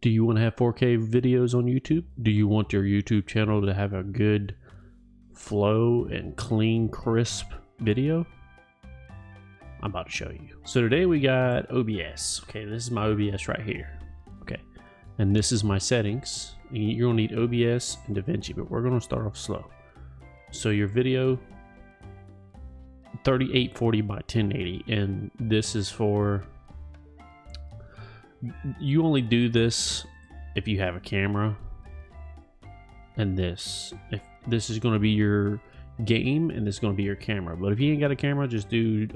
Do you want to have 4K videos on YouTube? Do you want your YouTube channel to have a good flow and clean, crisp video? I'm about to show you. So today we got OBS. Okay, this is my OBS right here. Okay, and this is my settings. You're gonna need OBS and DaVinci, but we're gonna start off slow. So your video, 3840 by 1080, and this is for, you only do this if you have a camera, and if this is going to be your game and this is going to be your camera. But if you ain't got a camera, just do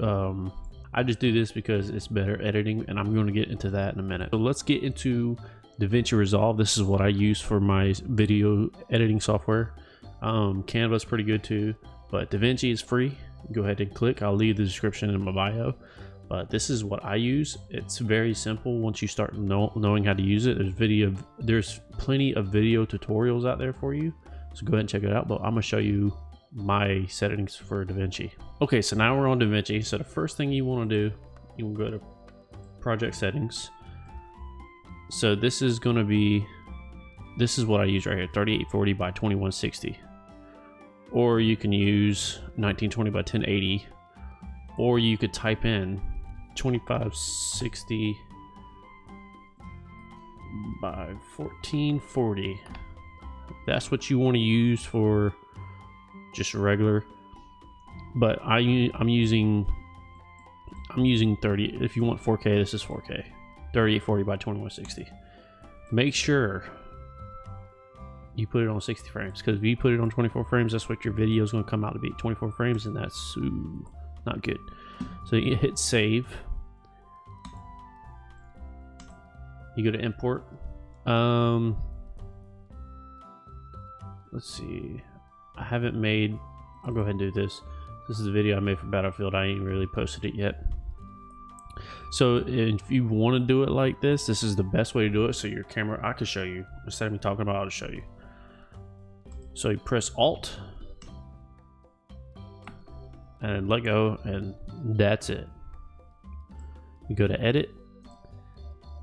I just do this because it's better editing, and I'm going to get into that in a minute. So let's get into DaVinci Resolve. This is what I use for my video editing software. Canva's pretty good too, but DaVinci is free. Go ahead and click. I'll leave the description in my bio. But this is what I use. It's very simple once you start knowing how to use it. There's plenty of video tutorials out there for you, so go ahead and check it out. But I'm gonna show you my settings for DaVinci. Okay, so now we're on DaVinci. So the first thing you want to do, you will go to project settings. So this is what I use right here, 3840 by 2160, or you can use 1920 by 1080, or you could type in 2560 by 1440. That's what you want to use for just regular, but I'm using 30. If you want 4K, this is 4K, 3840 by 2160. Make sure you put it on 60 frames, because if you put it on 24 frames, that's what your video is going to come out to be, 24 frames, and that's not good. So you hit save. You go to import. Let's see. I haven't made. I'll go ahead and do this. This is a video I made for Battlefield. I ain't really posted it yet. So if you want to do it like this, this is the best way to do it. So your camera, I can show you. Instead of me talking about it, I'll show you. So you press Alt and let go, and that's it. You go to edit,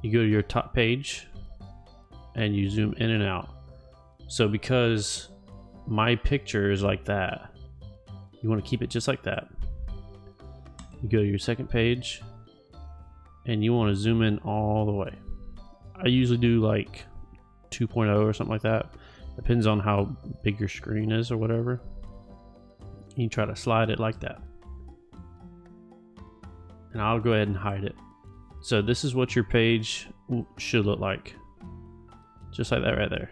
you go to your top page, and you zoom in and out. So because my picture is like that, you want to keep it just like that. You go to your second page, and you want to zoom in all the way. I usually do like 2.0 or something like that. Depends on how big your screen is or whatever. You try to slide it like that, and I'll go ahead and hide it. So this is what your page should look like, just like that right there.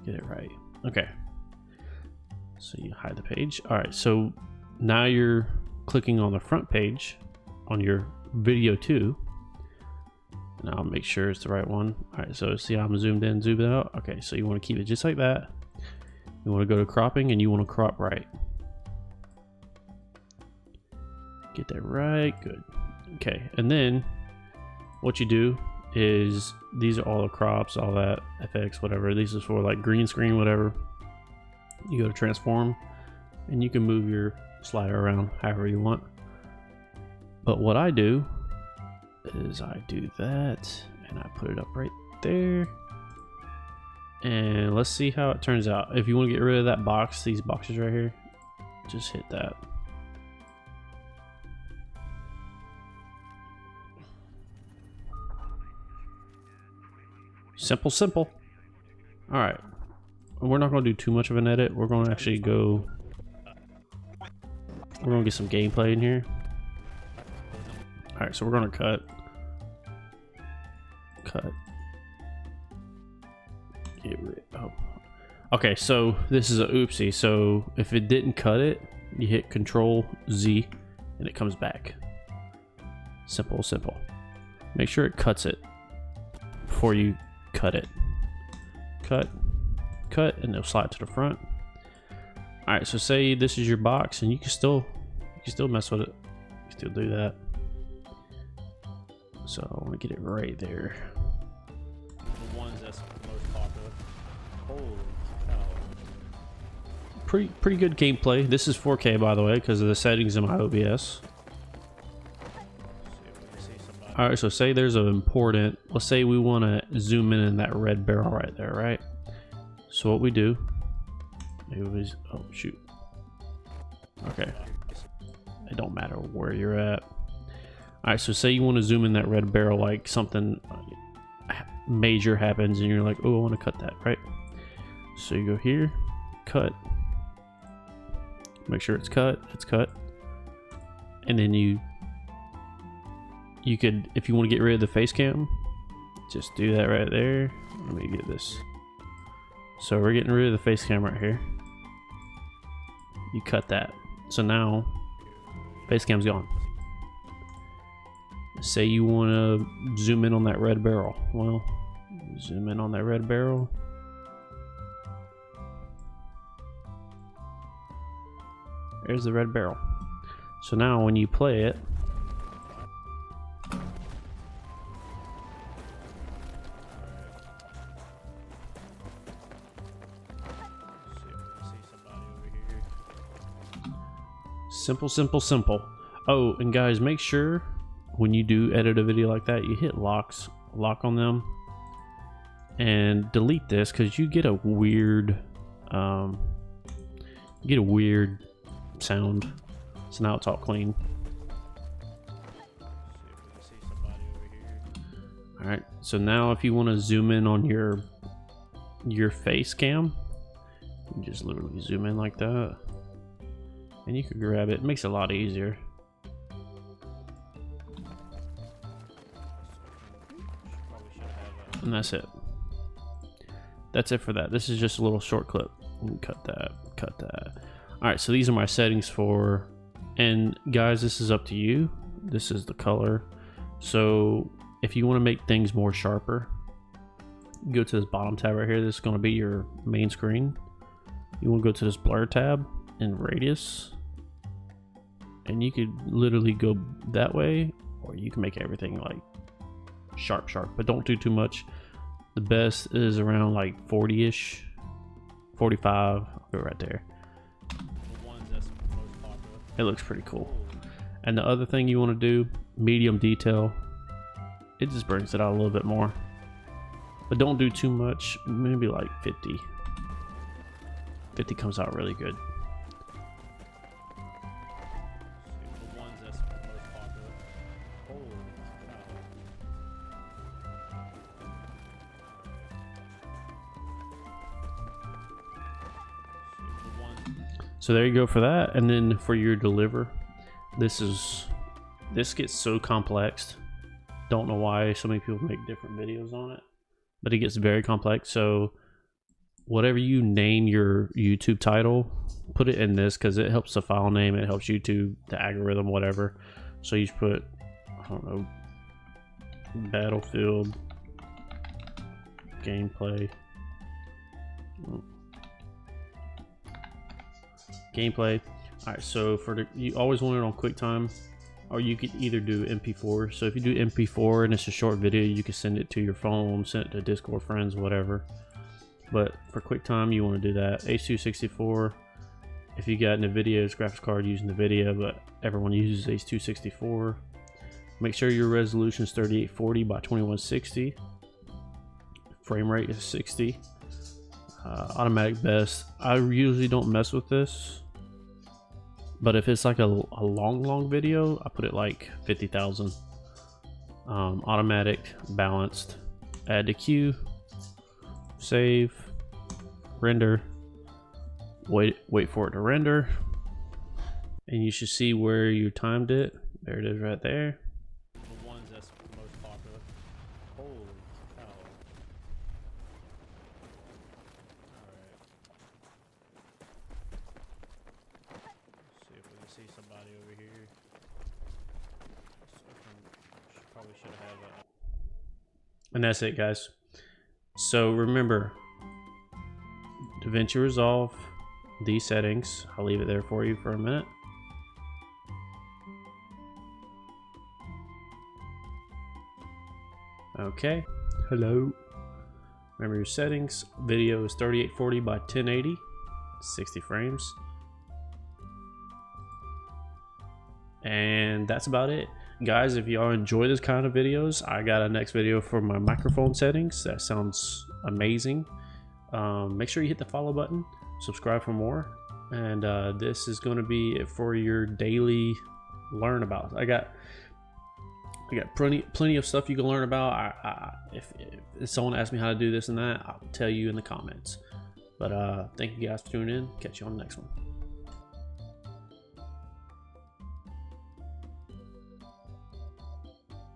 Get it right. Okay, so you hide the page. All right, so now you're clicking on the front page on your video 2, and I'll make sure it's the right one. All right, so see how I'm zoomed in, zoomed out. Okay, so you want to keep it just like that. You want to go to cropping, and you want to crop right. Get that right, good. Okay, and then what you do is, these are all the crops, all that FX, whatever. This is for like green screen, whatever. You go to transform, and you can move your slider around however you want. But what I do is I do that, and I put it up right there. And let's see how it turns out. If you want to get rid of that box, these boxes right here, just hit that. Simple, simple. All right, we're not going to do too much of an edit. We're going to actually go, we're going to get some gameplay in here. All right, so we're going to cut. Get rid. Oh, okay. So this is a oopsie. So if it didn't cut it, you hit Control Z, and it comes back. Simple, simple. Make sure it cuts it before you cut it. Cut, and it'll slide to the front. All right. So say this is your box, and you can still mess with it. You can still do that. So I want to get it right there. The ones that's most popular. Holy cow. Pretty good gameplay. This is 4K, by the way, because of the settings in my OBS. All right, so say there's an important let's say we want to zoom in that red barrel right there, right? So what we do, oh shoot. Okay. It don't matter where you're at. All right, so say you want to zoom in that red barrel, like something major happens and you're like, oh, I want to cut that, right? So you go here, cut. Make sure it's cut, and then you could, if you want to get rid of the face cam, just do that right there. Let me get this. So we're getting rid of the face cam right here. You cut that. So now face cam's gone. Say you want to zoom in on that red barrel. Well, zoom in on that red barrel. There's the red barrel. So now when you play it, simple. Oh, and guys, make sure when you do edit a video like that, you hit lock on them and delete this, because you get a weird sound. So now it's all clean. All right, so now if you want to zoom in on your face cam, you just literally zoom in like that, and you can grab it. It makes it a lot easier. And that's it. That's it for that. This is just a little short clip. Cut that. All right, so these are my settings for, and guys, this is up to you. This is the color. So if you want to make things more sharper, go to this bottom tab right here. This is going to be your main screen. You want to go to this blur tab and radius, and you could literally go that way, or you can make everything like sharp, but don't do too much. The best is around like 40-ish, 45. I'll go right there. It looks pretty cool. And the other thing you want to do, medium detail. It just brings it out a little bit more, but don't do too much. Maybe like 50 comes out really good. So there you go for that. And then for your deliver, this gets so complex. Don't know why so many people make different videos on it, but it gets very complex. So whatever you name your YouTube title, put it in this, because it helps the file name, it helps YouTube, the algorithm, whatever. So you just put, I don't know, Battlefield gameplay. All right, so for you always want it on QuickTime, or you could either do MP4. So if you do MP4 and it's a short video, you can send it to your phone, send it to Discord friends, whatever. But for QuickTime, you want to do that. H.264. If you got NVIDIA's graphics card using NVIDIA, but everyone uses H.264. Make sure your resolution is 3840 by 2160. Frame rate is 60. Automatic best. I usually don't mess with this, but if it's like a long video, I put it like 50,000. Automatic, balanced, add to queue, save, render, wait for it to render, and you should see where you timed it. There it is right there. The ones that's most popular. Holy cow. See somebody over here. Probably should have that. And that's it, guys. So remember, DaVinci Resolve, these settings. I'll leave it there for you for a minute. Okay. Hello. Remember your settings. Video is 3840 by 1080, 60 frames. And that's about it. guys, if y'all enjoy this kind of videos, I got a next video for my microphone settings. That sounds amazing. Make sure you hit the follow button, subscribe for more, and this is going to be it for your daily learn about. I got plenty of stuff you can learn about. If someone asks me how to do this and that, I'll tell you in the comments. But thank you guys for tuning in. Catch you on the next one.